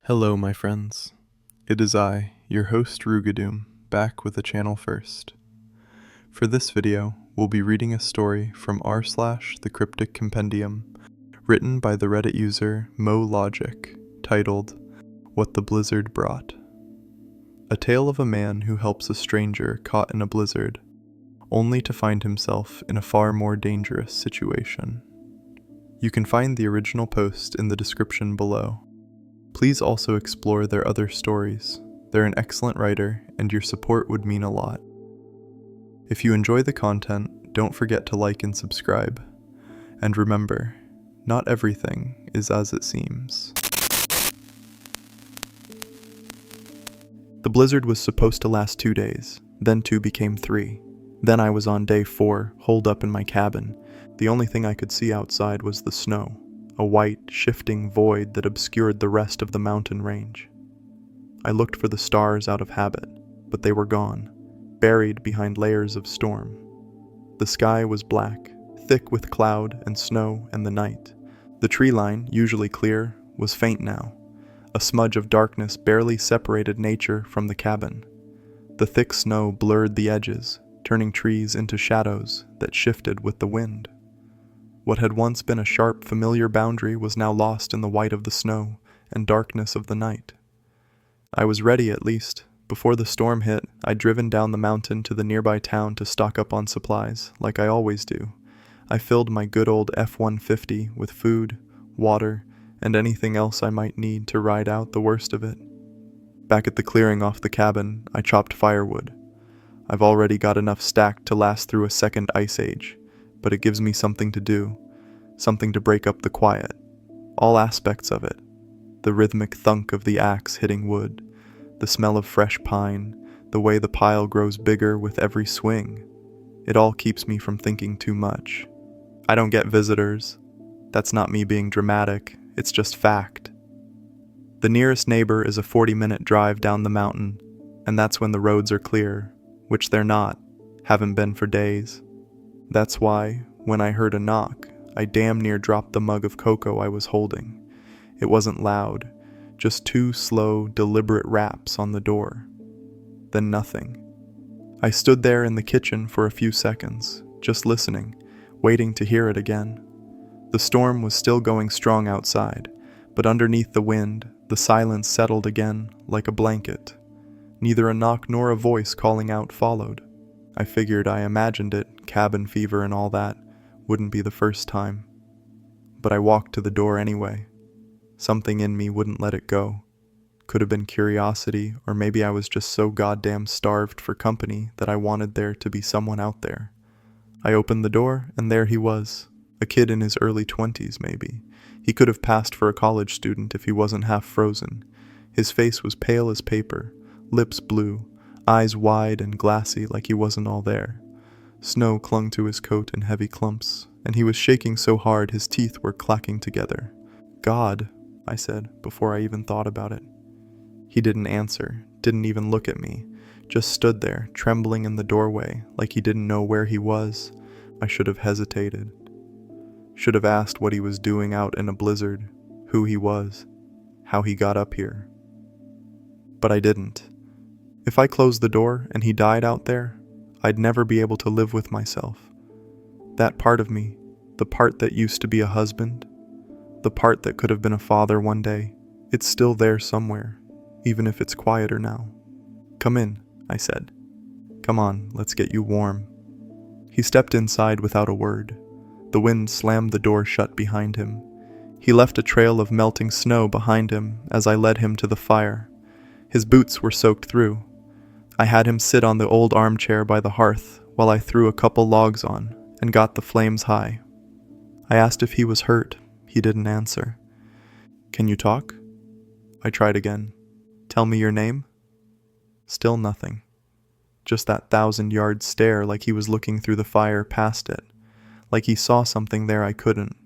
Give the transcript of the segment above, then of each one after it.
Hello, my friends. It is I, your host Rugadoom, back with a channel first. For this video, we'll be reading a story from r/The Cryptic Compendium, written by the Reddit user MoLogic, titled, What the Blizzard Brought. A tale of a man who helps a stranger caught in a blizzard, only to find himself in a far more dangerous situation. You can find the original post in the description below. Please also explore their other stories. They're an excellent writer, and your support would mean a lot. If you enjoy the content, don't forget to like and subscribe. And remember, not everything is as it seems. The blizzard was supposed to last 2 days, then 2 became 3. Then I was on day 4, holed up in my cabin. The only thing I could see outside was the snow, a white, shifting void that obscured the rest of the mountain range. I looked for the stars out of habit, but they were gone, buried behind layers of storm. The sky was black, thick with cloud and snow and the night. The tree line, usually clear, was faint now. A smudge of darkness barely separated nature from the cabin. The thick snow blurred the edges, turning trees into shadows that shifted with the wind. What had once been a sharp, familiar boundary was now lost in the white of the snow and darkness of the night. I was ready, at least. Before the storm hit, I'd driven down the mountain to the nearby town to stock up on supplies, like I always do. I filled my good old F-150 with food, water, and anything else I might need to ride out the worst of it. Back at the clearing off the cabin, I chopped firewood. I've already got enough stacked to last through a second ice age, but it gives me something to do, something to break up the quiet, all aspects of it. The rhythmic thunk of the axe hitting wood, the smell of fresh pine, the way the pile grows bigger with every swing. It all keeps me from thinking too much. I don't get visitors. That's not me being dramatic, it's just fact. The nearest neighbor is a 40-minute drive down the mountain, and that's when the roads are clear, which they're not, haven't been for days. That's why, when I heard a knock, I damn near dropped the mug of cocoa I was holding. It wasn't loud, just 2 slow, deliberate raps on the door. Then nothing. I stood there in the kitchen for a few seconds, just listening, waiting to hear it again. The storm was still going strong outside, but underneath the wind, the silence settled again like a blanket. Neither a knock nor a voice calling out followed. I figured, I imagined it, cabin fever and all that, wouldn't be the first time. But I walked to the door anyway. Something in me wouldn't let it go. Could have been curiosity, or maybe I was just so goddamn starved for company that I wanted there to be someone out there. I opened the door, and there he was. A kid in his early 20s, maybe. He could have passed for a college student if he wasn't half frozen. His face was pale as paper, lips blue, eyes wide and glassy like he wasn't all there. Snow clung to his coat in heavy clumps, and he was shaking so hard his teeth were clacking together. "God," I said, before I even thought about it. He didn't answer, didn't even look at me, just stood there, trembling in the doorway, like he didn't know where he was. I should have hesitated. Should have asked what he was doing out in a blizzard, who he was, how he got up here. But I didn't. If I closed the door and he died out there, I'd never be able to live with myself. That part of me, the part that used to be a husband, the part that could have been a father one day, it's still there somewhere, even if it's quieter now. "Come in," I said. "Come on, let's get you warm." He stepped inside without a word. The wind slammed the door shut behind him. He left a trail of melting snow behind him as I led him to the fire. His boots were soaked through. I had him sit on the old armchair by the hearth while I threw a couple logs on and got the flames high. I asked if he was hurt. He didn't answer. "Can you talk?" I tried again. "Tell me your name?" Still nothing. Just that 1,000-yard stare like he was looking through the fire past it, like he saw something there I couldn't.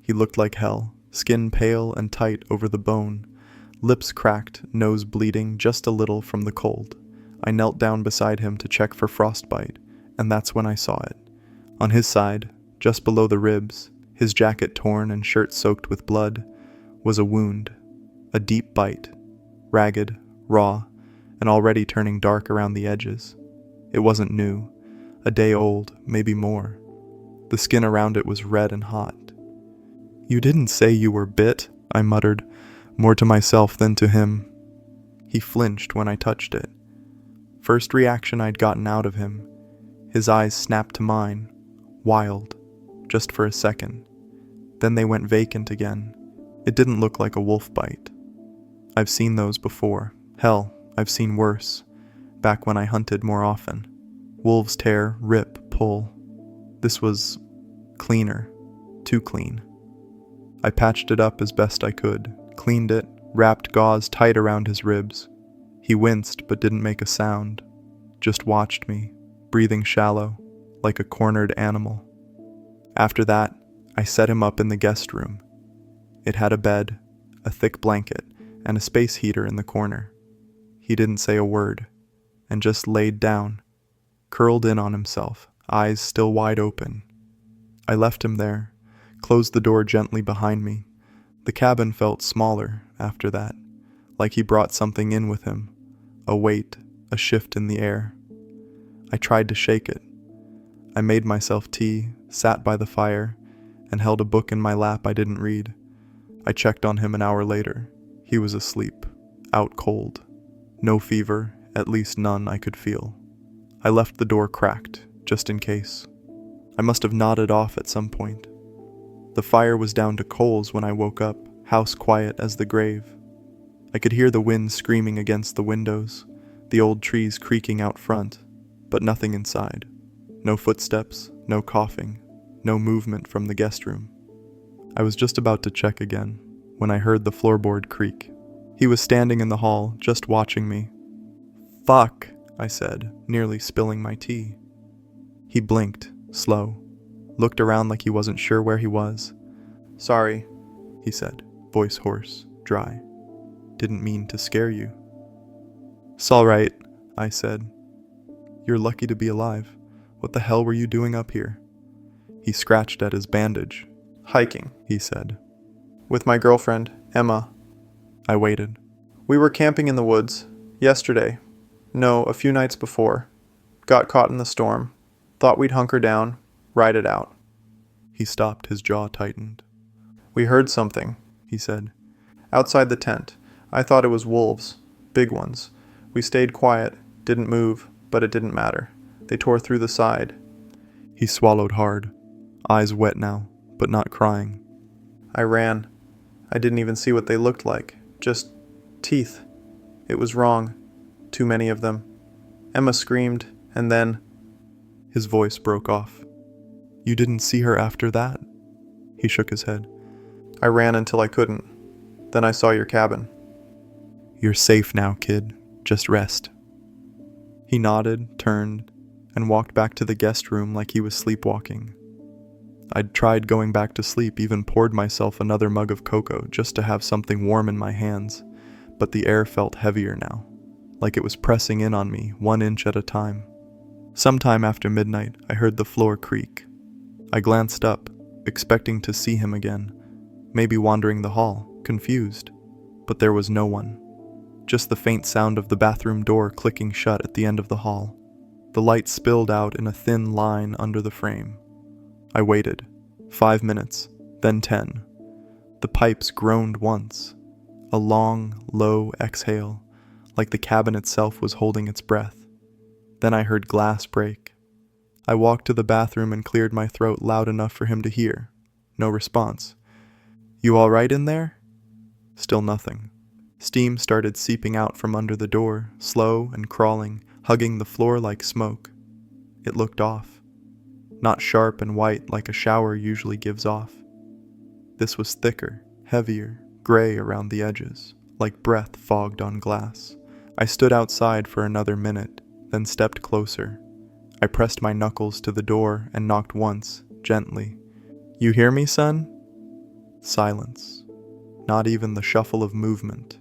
He looked like hell, skin pale and tight over the bone, lips cracked, nose bleeding just a little from the cold. I knelt down beside him to check for frostbite, and that's when I saw it. On his side, just below the ribs, his jacket torn and shirt soaked with blood, was a wound. A deep bite, ragged, raw, and already turning dark around the edges. It wasn't new, a day old, maybe more. The skin around it was red and hot. "You didn't say you were bit," I muttered, more to myself than to him. He flinched when I touched it. First reaction I'd gotten out of him. His eyes snapped to mine, wild, just for a second. Then they went vacant again. It didn't look like a wolf bite. I've seen those before. Hell, I've seen worse, back when I hunted more often. Wolves tear, rip, pull. This was cleaner, too clean. I patched it up as best I could, cleaned it, wrapped gauze tight around his ribs. He winced but didn't make a sound, just watched me, breathing shallow, like a cornered animal. After that, I set him up in the guest room. It had a bed, a thick blanket, and a space heater in the corner. He didn't say a word, and just laid down, curled in on himself, eyes still wide open. I left him there, closed the door gently behind me. The cabin felt smaller after that, like he brought something in with him, a weight, a shift in the air. I tried to shake it. I made myself tea, sat by the fire, and held a book in my lap I didn't read. I checked on him an hour later. He was asleep, out cold. No fever, at least none I could feel. I left the door cracked, just in case. I must have nodded off at some point. The fire was down to coals when I woke up, house quiet as the grave. I could hear the wind screaming against the windows, the old trees creaking out front, but nothing inside. No footsteps, no coughing, no movement from the guest room. I was just about to check again, when I heard the floorboard creak. He was standing in the hall, just watching me. "Fuck," I said, nearly spilling my tea. He blinked, slow, looked around like he wasn't sure where he was. "Sorry," he said, voice hoarse, dry. "Didn't mean to scare you." "'S all right," I said. "You're lucky to be alive. What the hell were you doing up here?" He scratched at his bandage. "Hiking," he said. "With my girlfriend, Emma." I waited. "We were camping in the woods. Yesterday. No, a few nights before. Got caught in the storm. Thought we'd hunker down, ride it out." He stopped, his jaw tightened. "We heard something," he said. "Outside the tent. I thought it was wolves. Big ones. We stayed quiet, didn't move, but it didn't matter. They tore through the side." He swallowed hard, eyes wet now, but not crying. "I ran. I didn't even see what they looked like. Just teeth. It was wrong. Too many of them. Emma screamed, and then..." His voice broke off. "You didn't see her after that?" He shook his head. "I ran until I couldn't. Then I saw your cabin." "You're safe now, kid. Just rest." He nodded, turned, and walked back to the guest room like he was sleepwalking. I'd tried going back to sleep, even poured myself another mug of cocoa just to have something warm in my hands, but the air felt heavier now, like it was pressing in on me 1 inch at a time. Sometime after midnight, I heard the floor creak. I glanced up, expecting to see him again, maybe wandering the hall, confused, but there was no one. Just the faint sound of the bathroom door clicking shut at the end of the hall. The light spilled out in a thin line under the frame. I waited. 5 minutes, then 10. The pipes groaned once. A long, low exhale, like the cabin itself was holding its breath. Then I heard glass break. I walked to the bathroom and cleared my throat loud enough for him to hear. No response. "You all right in there?" Still nothing. Steam started seeping out from under the door, slow and crawling, hugging the floor like smoke. It looked off. Not sharp and white like a shower usually gives off. This was thicker, heavier, gray around the edges, like breath fogged on glass. I stood outside for another minute, then stepped closer. I pressed my knuckles to the door and knocked once, gently. "You hear me, son?" Silence. Not even the shuffle of movement.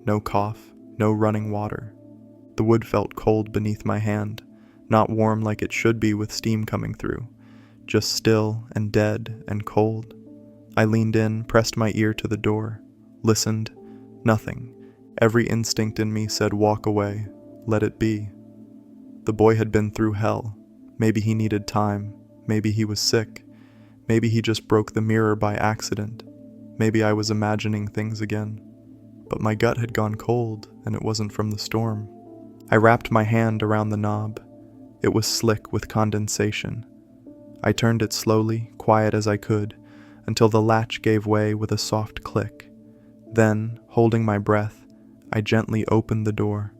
No cough, no running water. The wood felt cold beneath my hand, not warm like it should be with steam coming through, just still and dead and cold. I leaned in, pressed my ear to the door, listened, Nothing. Every instinct in me said walk away, let it be. The boy had been through hell. Maybe he needed time. Maybe he was sick. Maybe he just broke the mirror by accident. Maybe I was imagining things again. But my gut had gone cold, and it wasn't from the storm. I wrapped my hand around the knob. It was slick with condensation. I turned it slowly, quiet as I could, until the latch gave way with a soft click. Then, holding my breath, I gently opened the door.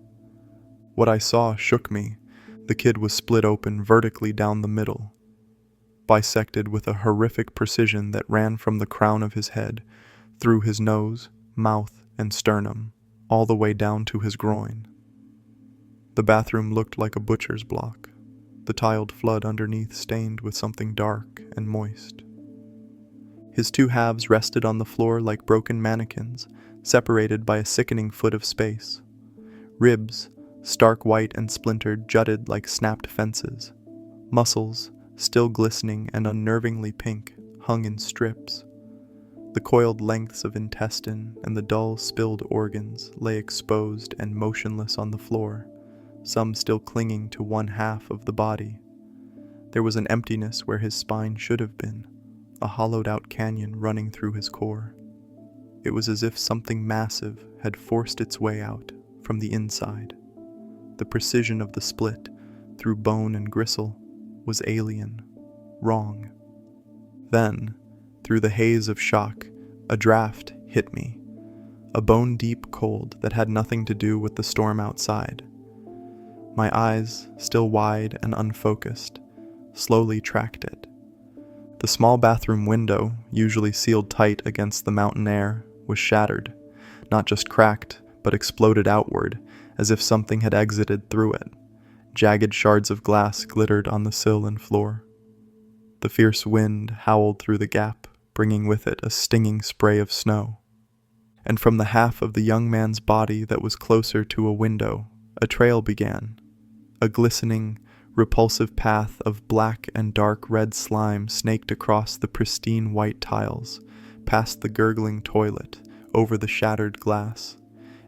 What I saw shook me. The kid was split open vertically down the middle, bisected with a horrific precision that ran from the crown of his head, through his nose, mouth, and sternum, all the way down to his groin. The bathroom looked like a butcher's block, the tiled flood underneath stained with something dark and moist. His two halves rested on the floor like broken mannequins, separated by a sickening foot of space. Ribs, stark white and splintered, jutted like snapped fences. Muscles, still glistening and unnervingly pink, hung in strips. The coiled lengths of intestine and the dull, spilled organs lay exposed and motionless on the floor, some still clinging to one half of the body. There was an emptiness where his spine should have been, a hollowed-out canyon running through his core. It was as if something massive had forced its way out from the inside. The precision of the split, through bone and gristle, was alien, wrong. Then, through the haze of shock, a draft hit me, a bone-deep cold that had nothing to do with the storm outside. My eyes, still wide and unfocused, slowly tracked it. The small bathroom window, usually sealed tight against the mountain air, was shattered, not just cracked, but exploded outward, as if something had exited through it. Jagged shards of glass glittered on the sill and floor. The fierce wind howled through the gap, bringing with it a stinging spray of snow. And from the half of the young man's body that was closer to a window, a trail began, a glistening, repulsive path of black and dark red slime snaked across the pristine white tiles, past the gurgling toilet, over the shattered glass,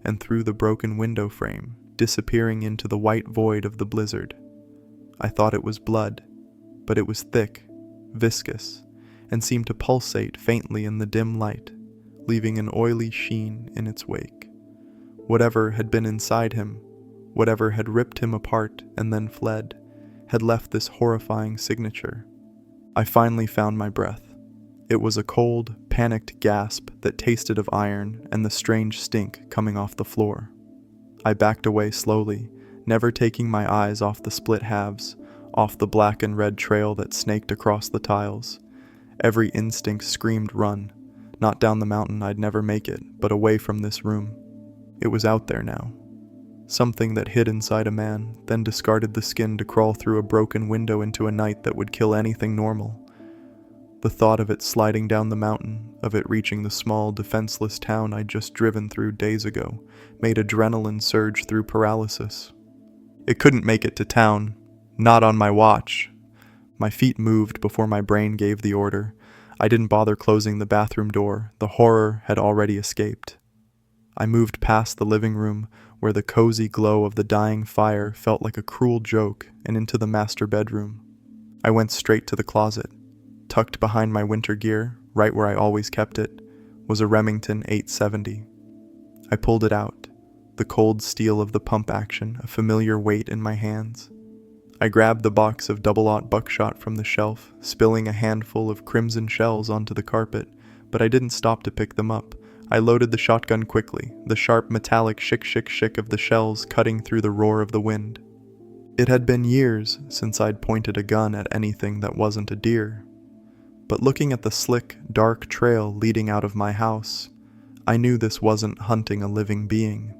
and through the broken window frame, disappearing into the white void of the blizzard. I thought it was blood, but it was thick, viscous, and seemed to pulsate faintly in the dim light, leaving an oily sheen in its wake. Whatever had been inside him, whatever had ripped him apart and then fled, had left this horrifying signature. I finally found my breath. It was a cold, panicked gasp that tasted of iron and the strange stink coming off the floor. I backed away slowly, never taking my eyes off the split halves, off the black and red trail that snaked across the tiles. Every instinct screamed run, not down the mountain, I'd never make it, but away from this room. It was out there now. Something that hid inside a man, then discarded the skin to crawl through a broken window into a night that would kill anything normal. The thought of it sliding down the mountain, of it reaching the small, defenseless town I'd just driven through days ago, made adrenaline surge through paralysis. It couldn't make it to town. Not on my watch. My feet moved before my brain gave the order. I didn't bother closing the bathroom door. The horror had already escaped. I moved past the living room, where the cozy glow of the dying fire felt like a cruel joke, and into the master bedroom. I went straight to the closet. Tucked behind my winter gear, right where I always kept it, was a Remington 870. I pulled it out, the cold steel of the pump action a familiar weight in my hands. I grabbed the box of double-aught buckshot from the shelf, spilling a handful of crimson shells onto the carpet, but I didn't stop to pick them up. I loaded the shotgun quickly, the sharp metallic shick-shick-shick of the shells cutting through the roar of the wind. It had been years since I'd pointed a gun at anything that wasn't a deer. But looking at the slick, dark trail leading out of my house, I knew this wasn't hunting a living being.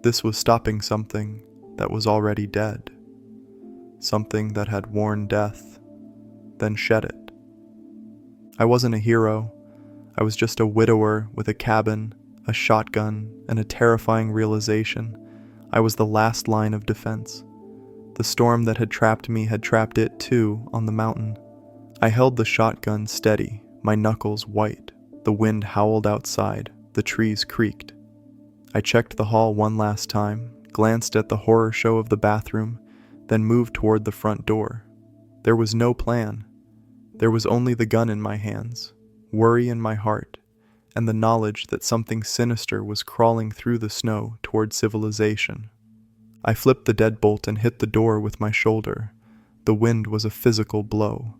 This was stopping something that was already dead. Something that had worn death, then shed it. I wasn't a hero. I was just a widower with a cabin, a shotgun, and a terrifying realization. I was the last line of defense. The storm that had trapped me had trapped it too on the mountain. I held the shotgun steady, my knuckles white. The wind howled outside, the trees creaked. I checked the hall one last time, glanced at the horror show of the bathroom, then moved toward the front door. There was no plan. There was only the gun in my hands, worry in my heart, and the knowledge that something sinister was crawling through the snow toward civilization. I flipped the deadbolt and hit the door with my shoulder. The wind was a physical blow,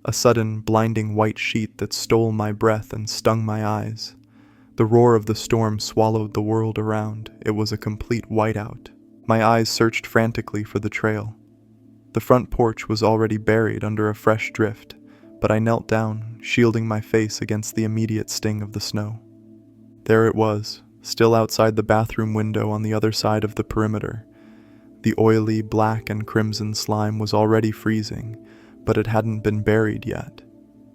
a sudden, blinding white sheet that stole my breath and stung my eyes. The roar of the storm swallowed the world around. It was a complete whiteout. My eyes searched frantically for the trail. The front porch was already buried under a fresh drift, but I knelt down, shielding my face against the immediate sting of the snow. There it was, still outside the bathroom window on the other side of the perimeter. The oily black and crimson slime was already freezing, but it hadn't been buried yet.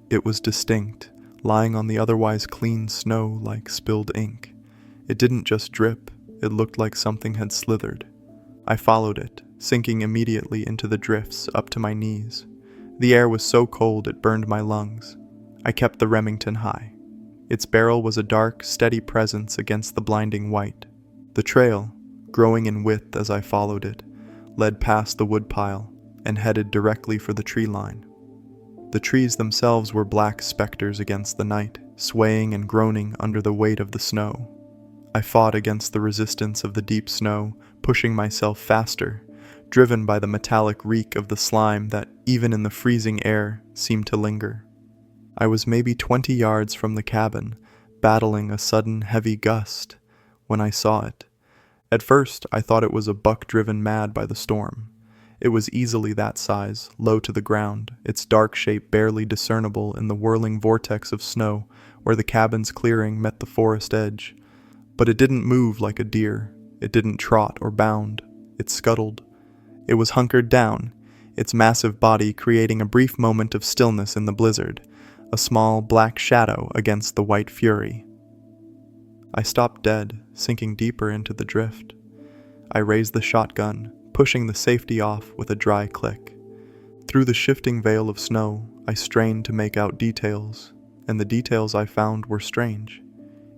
It was distinct, lying on the otherwise clean snow like spilled ink. It didn't just drip, it looked like something had slithered. I followed it, sinking immediately into the drifts up to my knees. The air was so cold it burned my lungs. I kept the Remington high. Its barrel was a dark, steady presence against the blinding white. The trail, growing in width as I followed it, led past the woodpile and headed directly for the tree line. The trees themselves were black specters against the night, swaying and groaning under the weight of the snow. I fought against the resistance of the deep snow, pushing myself faster, driven by the metallic reek of the slime that, even in the freezing air, seemed to linger. I was maybe 20 yards from the cabin, battling a sudden heavy gust, when I saw it. At first, I thought it was a buck driven mad by the storm. It was easily that size, low to the ground, its dark shape barely discernible in the whirling vortex of snow where the cabin's clearing met the forest edge. But it didn't move like a deer. It didn't trot or bound. It scuttled. It was hunkered down, its massive body creating a brief moment of stillness in the blizzard, a small black shadow against the white fury. I stopped dead, sinking deeper into the drift. I raised the shotgun, pushing the safety off with a dry click. Through the shifting veil of snow, I strained to make out details, and the details I found were strange.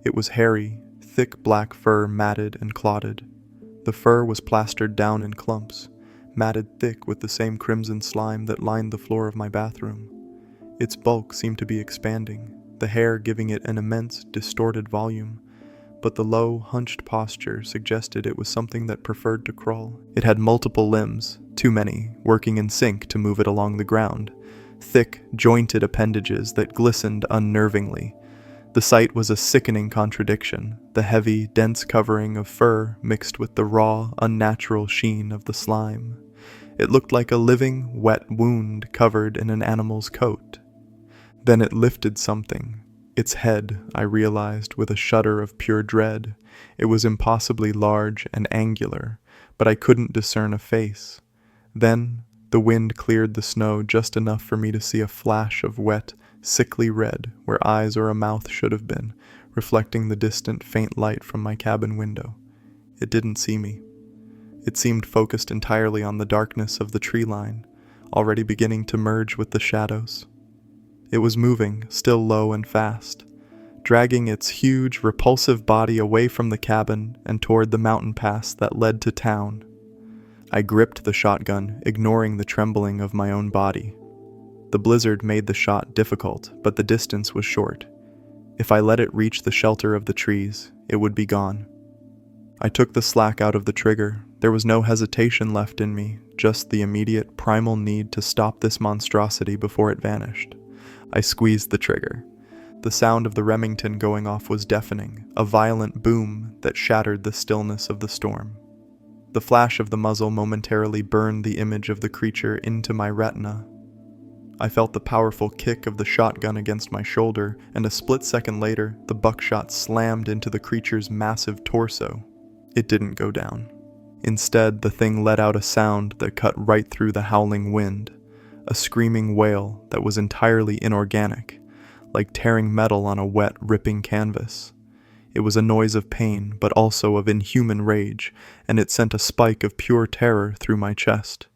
It was hairy, thick black fur matted and clotted. The fur was plastered down in clumps, matted thick with the same crimson slime that lined the floor of my bathroom. Its bulk seemed to be expanding, the hair giving it an immense, distorted volume, but the low, hunched posture suggested it was something that preferred to crawl. It had multiple limbs, too many, working in sync to move it along the ground, thick, jointed appendages that glistened unnervingly. The sight was a sickening contradiction, the heavy, dense covering of fur mixed with the raw, unnatural sheen of the slime. It looked like a living, wet wound covered in an animal's coat. Then it lifted something. Its head, I realized with a shudder of pure dread. It was impossibly large and angular, but I couldn't discern a face. Then the wind cleared the snow just enough for me to see a flash of wet, sickly red where eyes or a mouth should have been, reflecting the distant faint light from my cabin window. It didn't see me. It seemed focused entirely on the darkness of the tree line, already beginning to merge with the shadows. It was moving, still low and fast, dragging its huge, repulsive body away from the cabin and toward the mountain pass that led to town. I gripped the shotgun, ignoring the trembling of my own body. The blizzard made the shot difficult, but the distance was short. If I let it reach the shelter of the trees, it would be gone. I took the slack out of the trigger. There was no hesitation left in me, just the immediate, primal need to stop this monstrosity before it vanished. I squeezed the trigger. The sound of the Remington going off was deafening, a violent boom that shattered the stillness of the storm. The flash of the muzzle momentarily burned the image of the creature into my retina. I felt the powerful kick of the shotgun against my shoulder, and a split second later, the buckshot slammed into the creature's massive torso. It didn't go down. Instead, the thing let out a sound that cut right through the howling wind, a screaming wail that was entirely inorganic, like tearing metal on a wet, ripping canvas. It was a noise of pain, but also of inhuman rage, and it sent a spike of pure terror through my chest.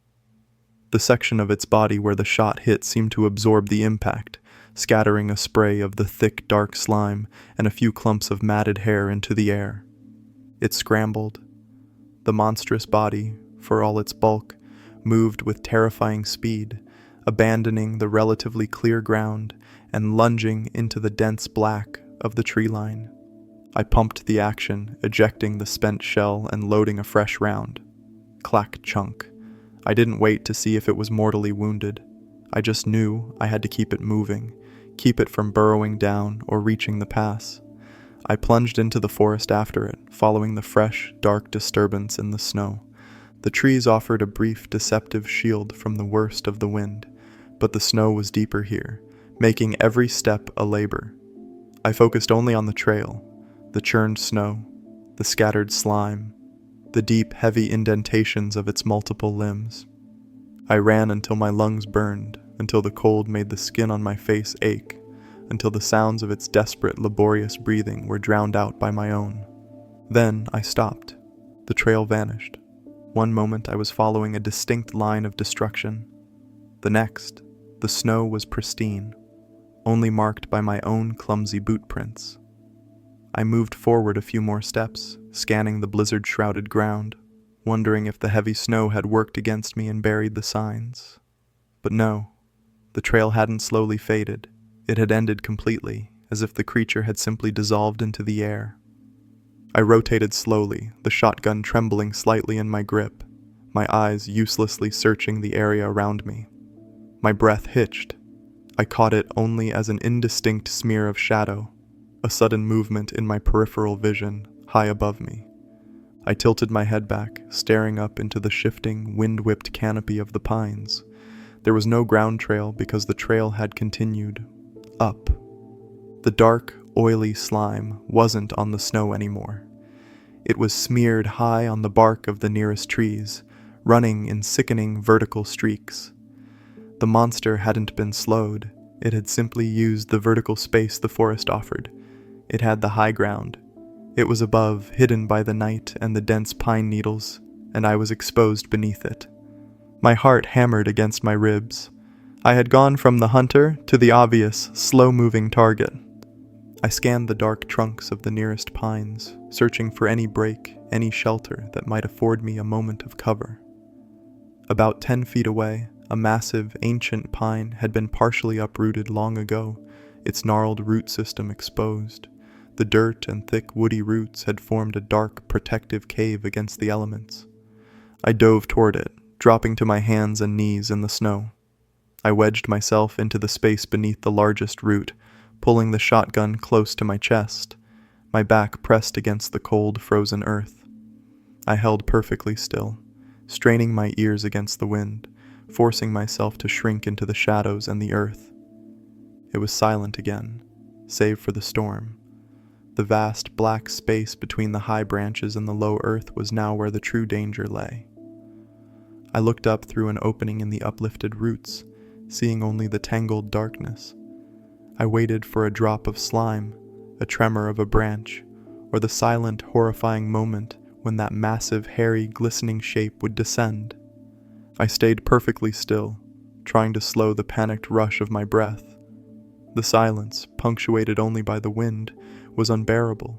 The section of its body where the shot hit seemed to absorb the impact, scattering a spray of the thick, dark slime and a few clumps of matted hair into the air. It scrambled. The monstrous body, for all its bulk, moved with terrifying speed, abandoning the relatively clear ground and lunging into the dense black of the tree line. I pumped the action, ejecting the spent shell and loading a fresh round. Clack chunk. I didn't wait to see if it was mortally wounded. I just knew I had to keep it moving, keep it from burrowing down or reaching the pass. I plunged into the forest after it, following the fresh, dark disturbance in the snow. The trees offered a brief, deceptive shield from the worst of the wind, but the snow was deeper here, making every step a labor. I focused only on the trail, the churned snow, the scattered slime, the deep, heavy indentations of its multiple limbs. I ran until my lungs burned, until the cold made the skin on my face ache, until the sounds of its desperate, laborious breathing were drowned out by my own. Then I stopped. The trail vanished. One moment I was following a distinct line of destruction. The next, the snow was pristine, only marked by my own clumsy boot prints. I moved forward a few more steps, scanning the blizzard-shrouded ground, wondering if the heavy snow had worked against me and buried the signs. But no, the trail hadn't slowly faded. It had ended completely, as if the creature had simply dissolved into the air. I rotated slowly, the shotgun trembling slightly in my grip, my eyes uselessly searching the area around me. My breath hitched. I caught it only as an indistinct smear of shadow, a sudden movement in my peripheral vision, high above me. I tilted my head back, staring up into the shifting, wind-whipped canopy of the pines. There was no ground trail because the trail had continued up. The dark, oily slime wasn't on the snow anymore. It was smeared high on the bark of the nearest trees, running in sickening vertical streaks. The monster hadn't been slowed. It had simply used the vertical space the forest offered. It had the high ground. It was above, hidden by the night and the dense pine needles, and I was exposed beneath it. My heart hammered against my ribs. I had gone from the hunter to the obvious, slow-moving target. I scanned the dark trunks of the nearest pines, searching for any break, any shelter that might afford me a moment of cover. About 10 feet away, a massive, ancient pine had been partially uprooted long ago, its gnarled root system exposed. The dirt and thick woody roots had formed a dark, protective cave against the elements. I dove toward it, dropping to my hands and knees in the snow. I wedged myself into the space beneath the largest root, pulling the shotgun close to my chest, my back pressed against the cold, frozen earth. I held perfectly still, straining my ears against the wind, forcing myself to shrink into the shadows and the earth. It was silent again, save for the storm. The vast black space between the high branches and the low earth was now where the true danger lay. I looked up through an opening in the uplifted roots, seeing only the tangled darkness. I waited for a drop of slime, a tremor of a branch, or the silent, horrifying moment when that massive, hairy, glistening shape would descend. I stayed perfectly still, trying to slow the panicked rush of my breath. The silence, punctuated only by the wind, was unbearable.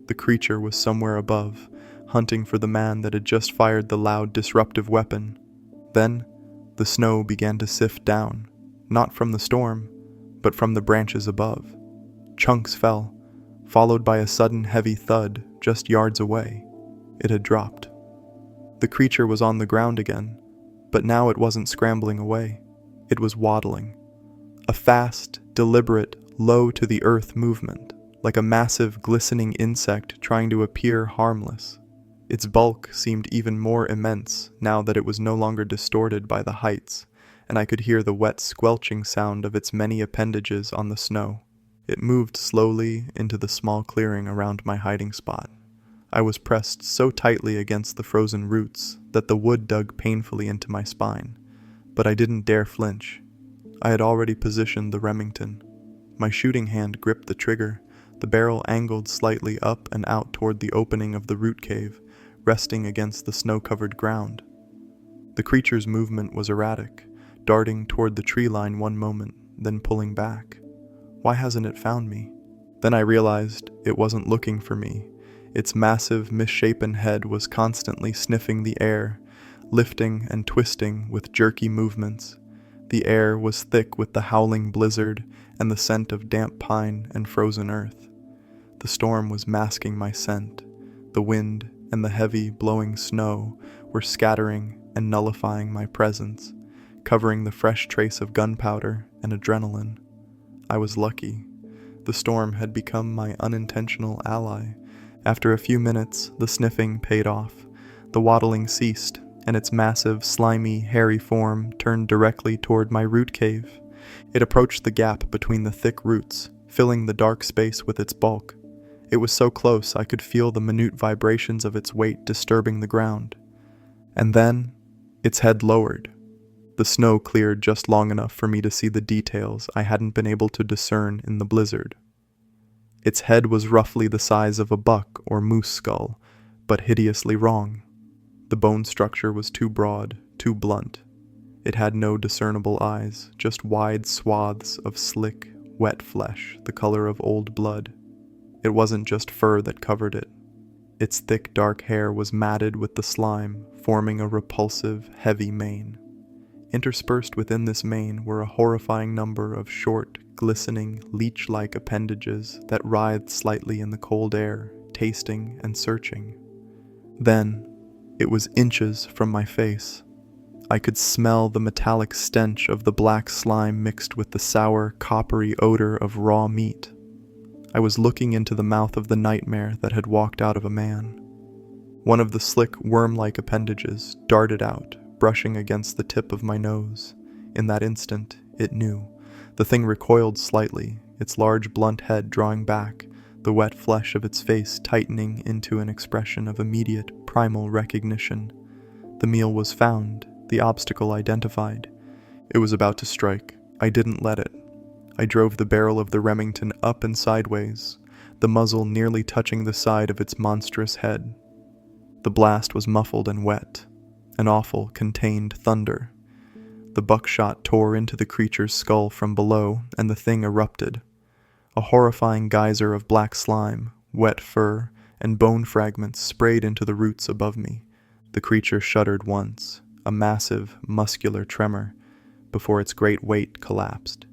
The creature was somewhere above, hunting for the man that had just fired the loud, disruptive weapon. Then, the snow began to sift down, not from the storm, but from the branches above. Chunks fell, followed by a sudden heavy thud just yards away. It had dropped. The creature was on the ground again, but now it wasn't scrambling away. It was waddling. A fast, deliberate, low-to-the-earth movement, like a massive, glistening insect trying to appear harmless. Its bulk seemed even more immense now that it was no longer distorted by the heights, and I could hear the wet squelching sound of its many appendages on the snow. It moved slowly into the small clearing around my hiding spot. I was pressed so tightly against the frozen roots that the wood dug painfully into my spine, but I didn't dare flinch. I had already positioned the Remington. My shooting hand gripped the trigger, the barrel angled slightly up and out toward the opening of the root cave, resting against the snow-covered ground. The creature's movement was erratic, darting toward the tree line one moment, then pulling back. Why hasn't it found me? Then I realized it wasn't looking for me. Its massive, misshapen head was constantly sniffing the air, lifting and twisting with jerky movements. The air was thick with the howling blizzard and the scent of damp pine and frozen earth. The storm was masking my scent. The wind and the heavy, blowing snow were scattering and nullifying my presence, covering the fresh trace of gunpowder and adrenaline. I was lucky. The storm had become my unintentional ally. After a few minutes, the sniffing paid off. The waddling ceased, and its massive, slimy, hairy form turned directly toward my root cave. It approached the gap between the thick roots, filling the dark space with its bulk. It was so close I could feel the minute vibrations of its weight disturbing the ground. And then, its head lowered. The snow cleared just long enough for me to see the details I hadn't been able to discern in the blizzard. Its head was roughly the size of a buck or moose skull, but hideously wrong. The bone structure was too broad, too blunt. It had no discernible eyes, just wide swaths of slick, wet flesh, the color of old blood. It wasn't just fur that covered it. Its thick, dark hair was matted with the slime, forming a repulsive, heavy mane. Interspersed within this mane were a horrifying number of short, glistening, leech-like appendages that writhed slightly in the cold air, tasting and searching. Then, it was inches from my face. I could smell the metallic stench of the black slime mixed with the sour, coppery odor of raw meat. I was looking into the mouth of the nightmare that had walked out of a man. One of the slick, worm-like appendages darted out, brushing against the tip of my nose. In that instant, it knew. The thing recoiled slightly, its large blunt head drawing back, the wet flesh of its face tightening into an expression of immediate, primal recognition. The meal was found, the obstacle identified. It was about to strike. I didn't let it. I drove the barrel of the Remington up and sideways, the muzzle nearly touching the side of its monstrous head. The blast was muffled and wet, an awful, contained thunder. The buckshot tore into the creature's skull from below, and the thing erupted. A horrifying geyser of black slime, wet fur, and bone fragments sprayed into the roots above me. The creature shuddered once, a massive, muscular tremor, before its great weight collapsed.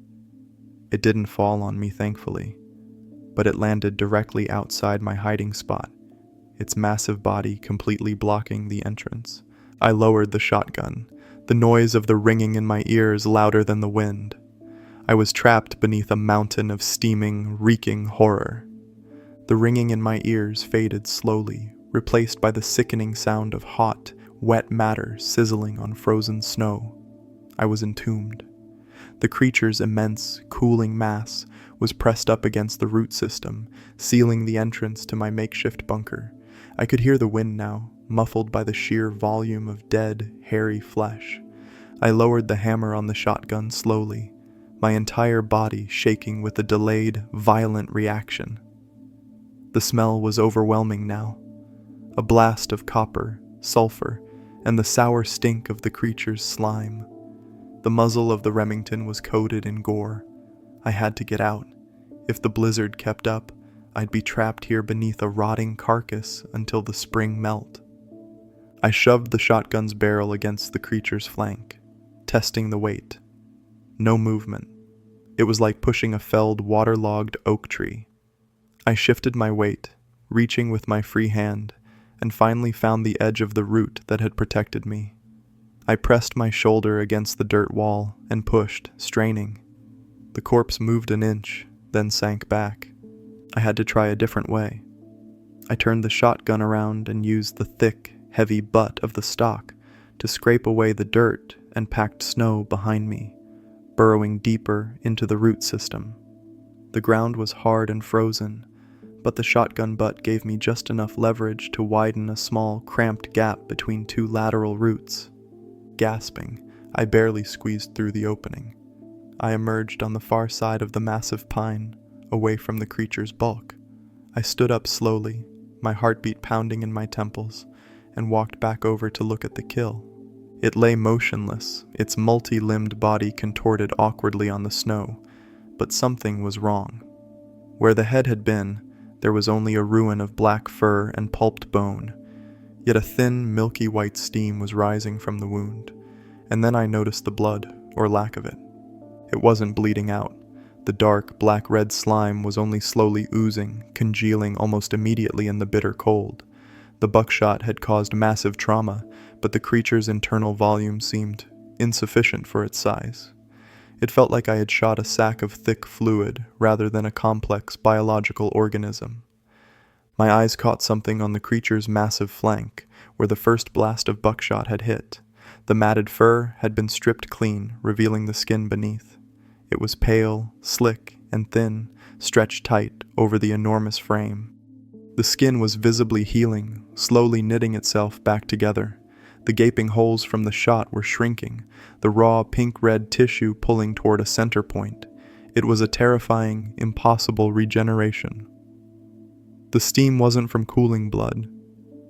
It didn't fall on me, thankfully, but it landed directly outside my hiding spot, its massive body completely blocking the entrance. I lowered the shotgun, the noise of the ringing in my ears louder than the wind. I was trapped beneath a mountain of steaming, reeking horror. The ringing in my ears faded slowly, replaced by the sickening sound of hot, wet matter sizzling on frozen snow. I was entombed. The creature's immense, cooling mass was pressed up against the root system, sealing the entrance to my makeshift bunker. I could hear the wind now, muffled by the sheer volume of dead, hairy flesh. I lowered the hammer on the shotgun slowly, my entire body shaking with a delayed, violent reaction. The smell was overwhelming now. A blast of copper, sulfur, and the sour stink of the creature's slime. The muzzle of the Remington was coated in gore. I had to get out. If the blizzard kept up, I'd be trapped here beneath a rotting carcass until the spring melt. I shoved the shotgun's barrel against the creature's flank, testing the weight. No movement. It was like pushing a felled, waterlogged oak tree. I shifted my weight, reaching with my free hand, and finally found the edge of the root that had protected me. I pressed my shoulder against the dirt wall and pushed, straining. The corpse moved an inch, then sank back. I had to try a different way. I turned the shotgun around and used the thick, heavy butt of the stock to scrape away the dirt and packed snow behind me, burrowing deeper into the root system. The ground was hard and frozen, but the shotgun butt gave me just enough leverage to widen a small, cramped gap between two lateral roots. Gasping, I barely squeezed through the opening. I emerged on the far side of the massive pine, away from the creature's bulk. I stood up slowly, my heartbeat pounding in my temples, and walked back over to look at the kill. It lay motionless, its multi-limbed body contorted awkwardly on the snow, but something was wrong. Where the head had been, There was only a ruin of black fur and pulped bone, yet a thin, milky white steam was rising from the wound, and then I noticed the blood, or lack of it. It wasn't bleeding out. The dark, black-red slime was only slowly oozing, congealing almost immediately in the bitter cold. The buckshot had caused massive trauma, but the creature's internal volume seemed insufficient for its size. It felt like I had shot a sack of thick fluid rather than a complex biological organism. My eyes caught something on the creature's massive flank, where the first blast of buckshot had hit. The matted fur had been stripped clean, revealing the skin beneath. It was pale, slick, and thin, stretched tight over the enormous frame. The skin was visibly healing, slowly knitting itself back together. The gaping holes from the shot were shrinking, the raw pink-red tissue pulling toward a center point. It was a terrifying, impossible regeneration. The steam wasn't from cooling blood.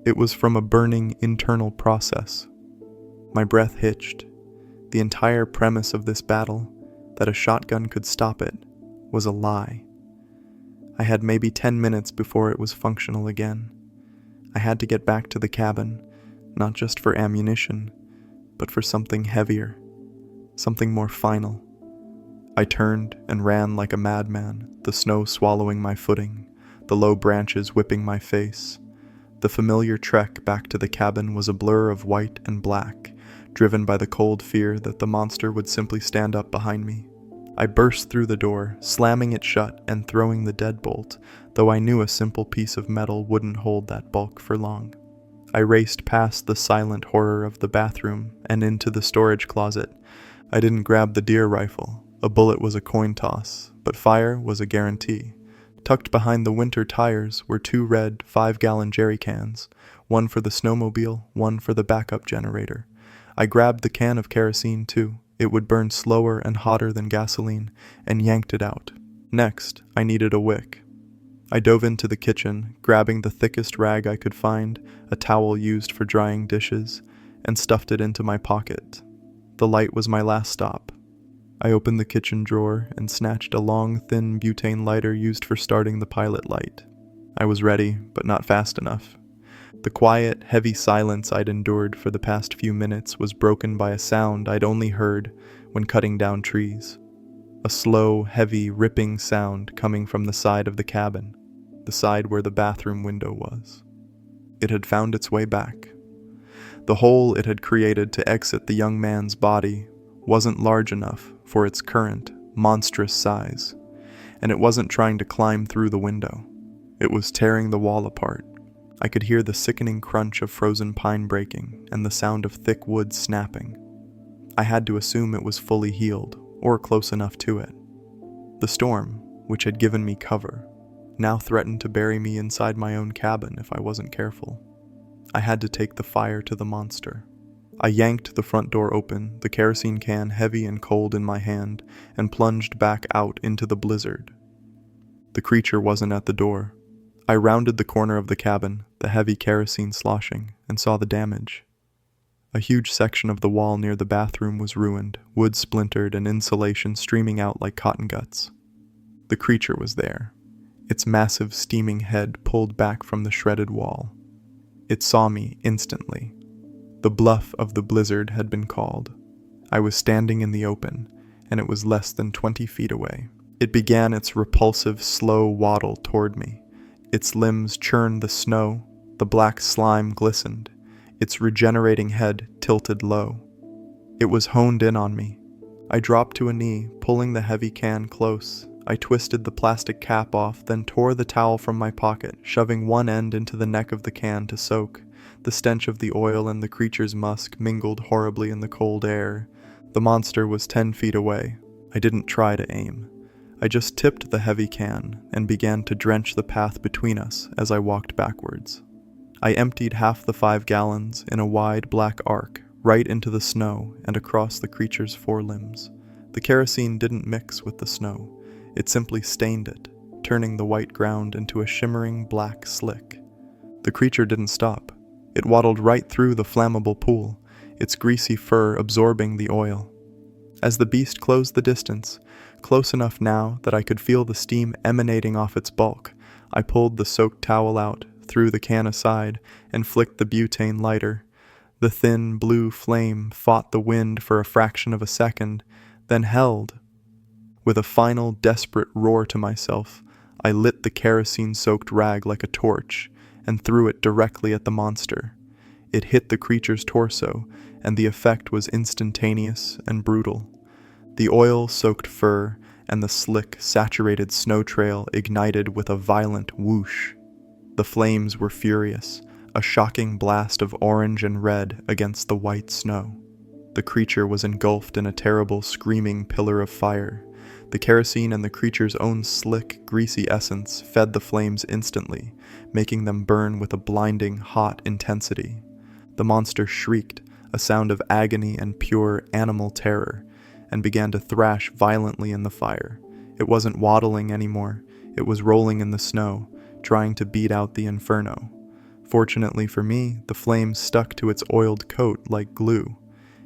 It was from a burning internal process. My breath hitched. The entire premise of this battle, that a shotgun could stop it, was a lie. I had maybe 10 minutes before it was functional again. I had to get back to the cabin, not just for ammunition, but for something heavier, something more final. I turned and ran like a madman, the snow swallowing my footing, the low branches whipping my face. The familiar trek back to the cabin was a blur of white and black, driven by the cold fear that the monster would simply stand up behind me. I burst through the door, slamming it shut and throwing the deadbolt, though I knew a simple piece of metal wouldn't hold that bulk for long. I raced past the silent horror of the bathroom and into the storage closet. I didn't grab the deer rifle. A bullet was a coin toss, but fire was a guarantee. Tucked behind the winter tires were 2 red 5-gallon jerry cans, one for the snowmobile, one for the backup generator. I grabbed the can of kerosene too. It would burn slower and hotter than gasoline, and yanked it out. Next, I needed a wick. I dove into the kitchen, grabbing the thickest rag I could find, a towel used for drying dishes, and stuffed it into my pocket. The light was my last stop. I opened the kitchen drawer and snatched a long, thin butane lighter used for starting the pilot light. I was ready, but not fast enough. The quiet, heavy silence I'd endured for the past few minutes was broken by a sound I'd only heard when cutting down trees. A slow, heavy, ripping sound coming from the side of the cabin, the side where the bathroom window was. It had found its way back. The hole it had created to exit the young man's body wasn't large enough for its current, monstrous size, and it wasn't trying to climb through the window. It was tearing the wall apart. I could hear the sickening crunch of frozen pine breaking and the sound of thick wood snapping. I had to assume it was fully healed, or close enough to it. The storm, which had given me cover, now threatened to bury me inside my own cabin if I wasn't careful. I had to take the fire to the monster. I yanked the front door open, the kerosene can heavy and cold in my hand, and plunged back out into the blizzard. The creature wasn't at the door. I rounded the corner of the cabin, the heavy kerosene sloshing, and saw the damage. A huge section of the wall near the bathroom was ruined, wood splintered and insulation streaming out like cotton guts. The creature was there, its massive steaming head pulled back from the shredded wall. It saw me instantly. The bluff of the blizzard had been called. I was standing in the open, and it was less than 20 feet away. It began its repulsive, slow waddle toward me. Its limbs churned the snow, the black slime glistened, its regenerating head tilted low. It was honed in on me. I dropped to a knee, pulling the heavy can close. I twisted the plastic cap off, then tore the towel from my pocket, shoving one end into the neck of the can to soak. The stench of the oil and the creature's musk mingled horribly in the cold air. The monster was 10 feet away. I didn't try to aim. I just tipped the heavy can and began to drench the path between us as I walked backwards. I emptied half the 5 gallons in a wide black arc right into the snow and across the creature's forelimbs. The kerosene didn't mix with the snow. It simply stained it, turning the white ground into a shimmering black slick. The creature didn't stop. It waddled right through the flammable pool, its greasy fur absorbing the oil. As the beast closed the distance, close enough now that I could feel the steam emanating off its bulk, I pulled the soaked towel out, threw the can aside, and flicked the butane lighter. The thin blue flame fought the wind for a fraction of a second, then held. With a final desperate roar to myself, I lit the kerosene-soaked rag like a torch and threw it directly at the monster. It hit the creature's torso, and the effect was instantaneous and brutal. The oil-soaked fur and the slick, saturated snow trail ignited with a violent whoosh. The flames were furious, a shocking blast of orange and red against the white snow. The creature was engulfed in a terrible, screaming pillar of fire. The kerosene and the creature's own slick, greasy essence fed the flames instantly, making them burn with a blinding, hot intensity. The monster shrieked, a sound of agony and pure animal terror, and began to thrash violently in the fire. It wasn't waddling anymore. It was rolling in the snow, trying to beat out the inferno. Fortunately for me, the flames stuck to its oiled coat like glue.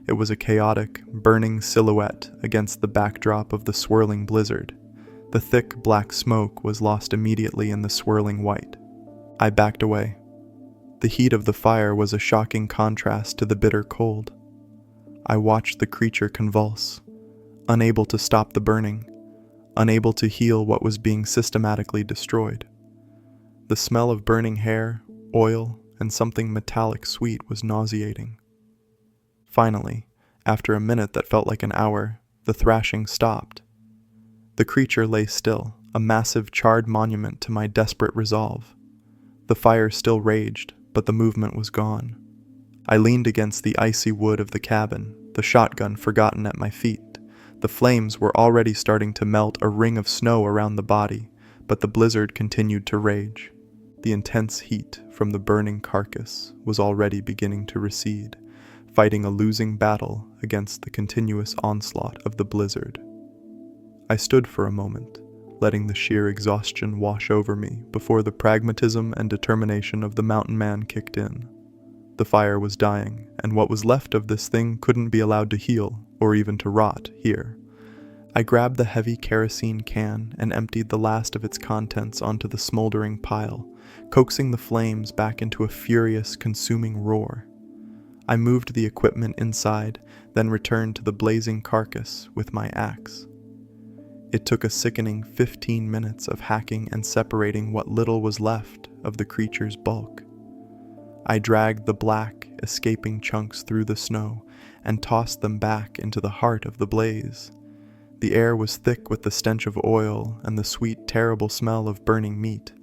It was a chaotic, burning silhouette against the backdrop of the swirling blizzard. The thick black smoke was lost immediately in the swirling white. I backed away. The heat of the fire was a shocking contrast to the bitter cold. I watched the creature convulse, unable to stop the burning, unable to heal what was being systematically destroyed. The smell of burning hair, oil, and something metallic sweet was nauseating. Finally, after a minute that felt like an hour, the thrashing stopped. The creature lay still, a massive charred monument to my desperate resolve. The fire still raged, but the movement was gone. I leaned against the icy wood of the cabin, the shotgun forgotten at my feet. The flames were already starting to melt a ring of snow around the body, but the blizzard continued to rage. The intense heat from the burning carcass was already beginning to recede, fighting a losing battle against the continuous onslaught of the blizzard. I stood for a moment, letting the sheer exhaustion wash over me before the pragmatism and determination of the mountain man kicked in. The fire was dying, and what was left of this thing couldn't be allowed to heal, or even to rot, here. I grabbed the heavy kerosene can and emptied the last of its contents onto the smoldering pile, coaxing the flames back into a furious, consuming roar. I moved the equipment inside, then returned to the blazing carcass with my axe. It took a sickening 15 minutes of hacking and separating what little was left of the creature's bulk. I dragged the black, escaping chunks through the snow and tossed them back into the heart of the blaze. The air was thick with the stench of oil and the sweet, terrible smell of burning meat.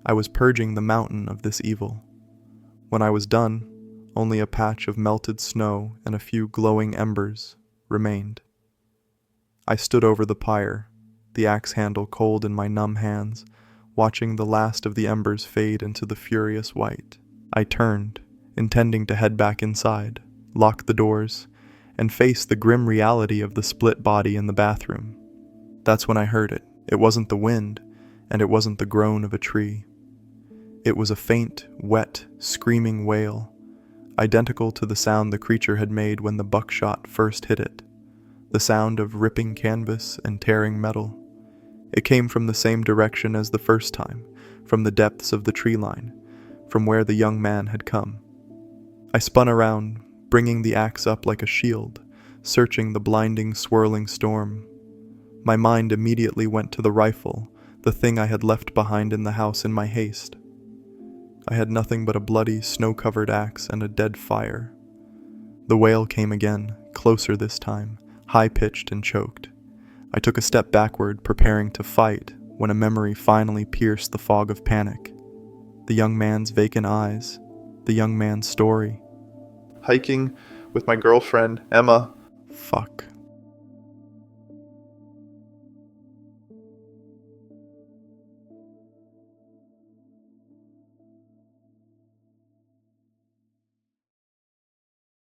I was purging the mountain of this evil. When I was done, only a patch of melted snow and a few glowing embers remained. I stood over the pyre, the axe handle cold in my numb hands, watching the last of the embers fade into the furious white. I turned, intending to head back inside, lock the doors, and face the grim reality of the split body in the bathroom. That's when I heard it. It wasn't the wind, and it wasn't the groan of a tree. It was a faint, wet, screaming wail, identical to the sound the creature had made when the buckshot first hit it, the sound of ripping canvas and tearing metal. It came from the same direction as the first time, from the depths of the tree line, from where the young man had come. I spun around, bringing the axe up like a shield, searching the blinding, swirling storm. My mind immediately went to the rifle, the thing I had left behind in the house in my haste. I had nothing but a bloody, snow-covered axe and a dead fire. The wail came again, closer this time, high-pitched and choked. I took a step backward, preparing to fight, when a memory finally pierced the fog of panic. The young man's vacant eyes, the young man's story. Hiking with my girlfriend, Emma. Fuck.